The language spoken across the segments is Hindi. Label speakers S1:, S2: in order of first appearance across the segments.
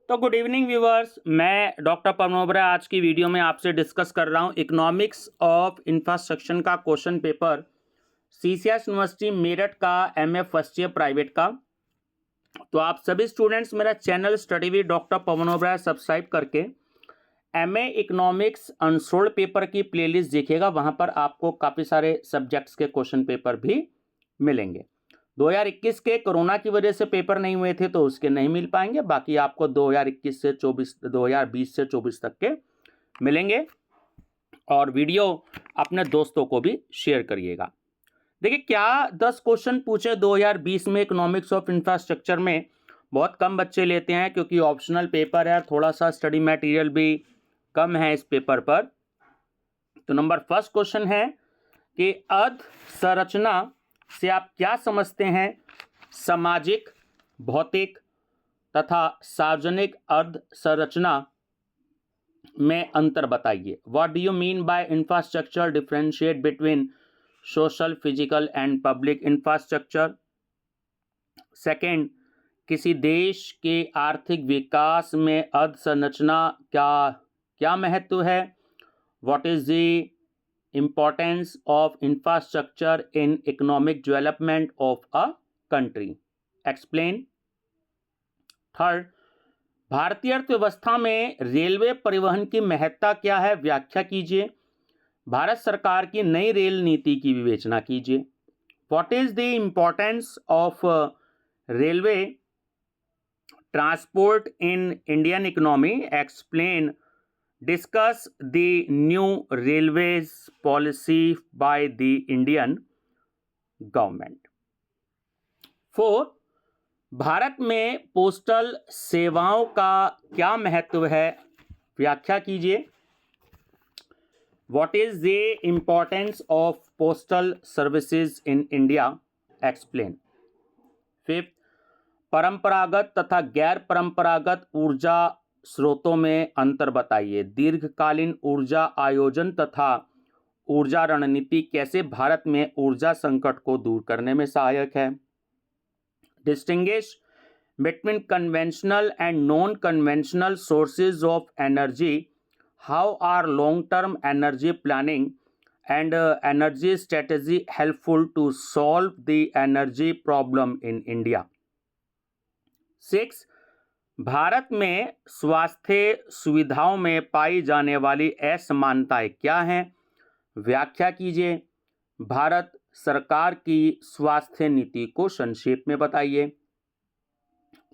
S1: तो गुड इवनिंग व्यूअर्स, मैं डॉक्टर पवनोबरा आज की वीडियो में आपसे डिस्कस कर रहा हूं इकोनॉमिक्स ऑफ इंफ्रास्ट्रक्चर का question paper CCS university Meerut का एमए फर्स्ट ईयर प्राइवेट का। तो आप सभी स्टूडेंट्स मेरा चैनल स्टडी विद डॉक्टर पवनोबरा सब्सक्राइब करके एमए इकोनॉमिक्स अनसोल्ड पेपर की प्लेलिस्ट देखिएगा। वहां पर आपको काफ़ी सारे सब्जेक्ट्स के क्वेश्चन पेपर भी मिलेंगे। 2021 के कोरोना की वजह से पेपर नहीं हुए थे तो उसके नहीं मिल पाएंगे, बाकी आपको 2021 से 24 2020 से 24 तक के मिलेंगे। और वीडियो अपने दोस्तों को भी शेयर करिएगा। देखिए, क्या 10 क्वेश्चन पूछे 2020 में इकोनॉमिक्स ऑफ इंफ्रास्ट्रक्चर में। बहुत कम बच्चे लेते हैं क्योंकि ऑप्शनल पेपर है, थोड़ा सा स्टडी मटेरियल भी कम है इस पेपर पर। तो नंबर फर्स्ट क्वेश्चन है कि अधसंरचना से आप क्या समझते हैं? सामाजिक, भौतिक तथा सार्वजनिक अधसंरचना में अंतर बताइए। What do you mean by infrastructure? Differentiate between social, physical and public infrastructure. Second, किसी देश के आर्थिक विकास में अधसंरचना क्या महत्व है? What is the importance of infrastructure in economic development of a country? Explain. Third, भारतीय अर्थव्यवस्था में रेलवे परिवहन की महत्ता क्या है? व्याख्या कीजिए। भारत सरकार की नई रेल नीति की विवेचना कीजिए। What is the importance of railway transport in Indian economy? Explain. Discuss the new railways policy by the Indian government. 4. Bharat में पोस्टल सेवाओं का क्या महत्व है? व्याख्या कीजिए। What is the importance of postal services in India? Explain. 5. परंपरागत तथा गैर परंपरागत ऊर्जा स्रोतों में अंतर बताइए। दीर्घकालीन ऊर्जा आयोजन तथा ऊर्जा रणनीति कैसे भारत में ऊर्जा संकट को दूर करने में सहायक है? Distinguish between conventional and non conventional sources of energy. How are long term energy planning and energy strategy helpful to solve the energy problem in India? 6. भारत में स्वास्थ्य सुविधाओं में पाई जाने वाली असमानताएं क्या हैं? व्याख्या कीजिए। भारत सरकार की स्वास्थ्य नीति को संक्षेप में बताइए।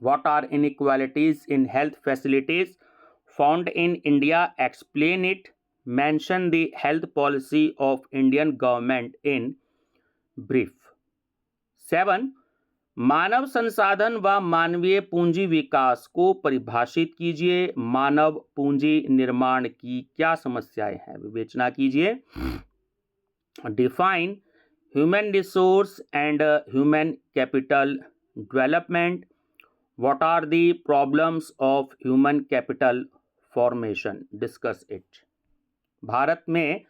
S1: What are inequalities in health facilities found in India? Explain it. Mention the health policy of Indian government in brief. 7. मानव संसाधन व मानवीय पूंजी विकास को परिभाषित कीजिए। मानव पूंजी निर्माण की क्या समस्याएं हैं? विवेचना कीजिए। Define human resource and human capital development. What are the problems of human capital formation? Discuss it. भारत में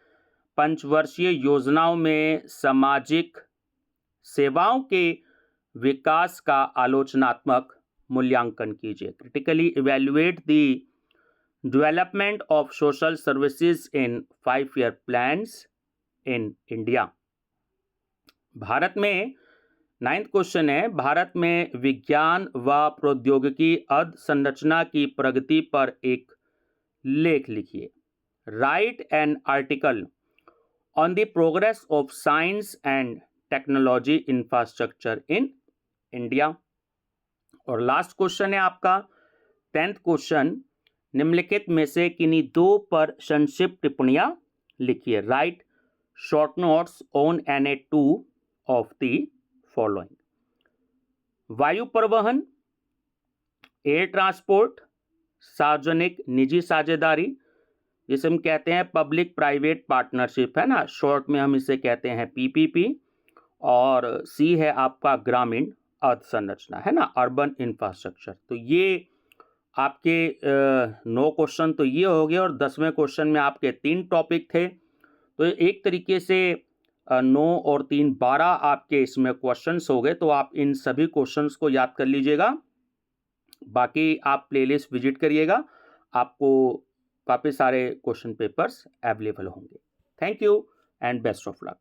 S1: पंचवर्षीय योजनाओं में सामाजिक सेवाओं के विकास का आलोचनात्मक मूल्यांकन कीजिए। Critically evaluate the development of social services in 5-year plans in India. Bharat में 9th क्वेश्चन है, भारत में विज्ञान व प्रौद्योगिकी अधसंरचना की प्रगति पर एक लेख लिखिए। Right an article on the progress of science and technology infrastructure in India. और लास्ट क्वेश्चन है आपका 10th क्वेश्चन, निम्नलिखित में से किन्हीं 2 पर संक्षिप्त टिप्पणियां लिखिए। Right short notes on any 2 of the following. वायु परिवहन, एयर ट्रांसपोर्ट, सार्वजनिक निजी साझेदारी, जिसे हम कहते हैं पब्लिक प्राइवेट पार्टनरशिप, है ना, शॉर्ट में हम इसे कहते हैं पीपीपी। और सी है आपका ग्रामीण अधसंरचना, है ना, अर्बन इंफ्रास्ट्रक्चर। तो ये आपके 9 क्वेश्चन तो ये हो गए। और 10वें क्वेश्चन में आपके 3 टॉपिक थे। तो एक तरीके से 9 और 3 12 आपके इसमें क्वेश्चंस हो गए। तो आप इन सभी क्वेश्चंस को याद कर लीजिएगा। बाकी आप प्लेलिस्ट विजिट करिएगा, आपको काफ़ी सारे क्वेश्चन पेपर्स अवेलेबल होंगे। Thank you and best of luck.